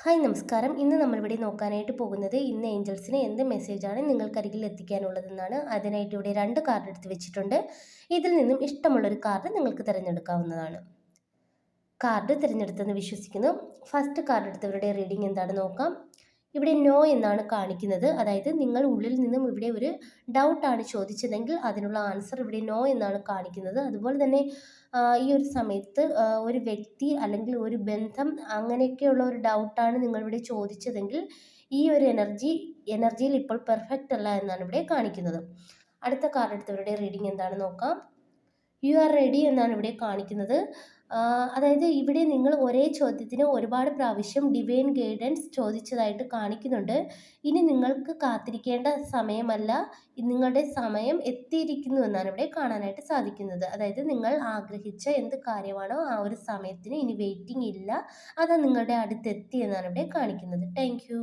Hi നമസ്കാരം. ഇന്ന് നമ്മളിവിടെ നോക്കാനായിട്ട് പോകുന്നത് ഇന്ന് ഏഞ്ചൽസിന് എന്ത് മെസ്സേജാണ് നിങ്ങൾക്കരികിൽ എത്തിക്കാനുള്ളതെന്നാണ്. അതിനായിട്ട് ഇവിടെ 2 കാർഡ് എടുത്ത് വെച്ചിട്ടുണ്ട്. ഇതിൽ നിന്നും ഇഷ്ടമുള്ളൊരു കാർഡ് നിങ്ങൾക്ക് തിരഞ്ഞെടുക്കാവുന്നതാണ്. കാർഡ് തിരഞ്ഞെടുത്തെന്ന് വിശ്വസിക്കുന്നു. ഫസ്റ്റ് കാർഡ് എടുത്തവരുടെ റീഡിംഗ് എന്താണെന്ന് നോക്കാം. ഇവിടെ നോ എന്നാണ് കാണിക്കുന്നത്. അതായത് നിങ്ങൾ ഉള്ളിൽ നിന്നും ഇവിടെ ഒരു ഡൗട്ടാണ് ചോദിച്ചതെങ്കിൽ അതിനുള്ള ആൻസർ ഇവിടെ നോ എന്നാണ് കാണിക്കുന്നത്. അതുപോലെ തന്നെ ഈ ഒരു സമയത്ത് ഒരു വ്യക്തി അല്ലെങ്കിൽ ഒരു ബന്ധം അങ്ങനെയൊക്കെയുള്ള ഒരു ഡൗട്ടാണ് നിങ്ങളിവിടെ ചോദിച്ചതെങ്കിൽ ഈ ഒരു എനർജിയിൽ ഇപ്പോൾ പെർഫെക്റ്റ് അല്ല എന്നാണ് ഇവിടെ കാണിക്കുന്നത്. അടുത്ത കാർഡ് എടുത്തവരുടെ റീഡിംഗ് എന്താണെന്ന് നോക്കാം. യു ആർ റെഡി എന്നാണ് ഇവിടെ കാണിക്കുന്നത്. അതായത് ഇവിടെ നിങ്ങൾ ഒരേ ചോദ്യത്തിന് ഒരുപാട് പ്രാവശ്യം ഡിവൈൻ ഗൈഡൻസ് ചോദിച്ചതായിട്ട് കാണിക്കുന്നുണ്ട്. ഇനി നിങ്ങൾക്ക് കാത്തിരിക്കേണ്ട സമയമല്ല, നിങ്ങളുടെ സമയം എത്തിയിരിക്കുന്നു എന്നാണ് ഇവിടെ കാണാനായിട്ട് സാധിക്കുന്നത്. അതായത് നിങ്ങൾ ആഗ്രഹിച്ച എന്ത് കാര്യമാണോ ആ ഒരു സമയത്തിന് ഇനി വെയിറ്റിംഗ് ഇല്ല, അത് നിങ്ങളുടെ അടുത്തെത്തി എന്നാണ് ഇവിടെ കാണിക്കുന്നത്. Thank you.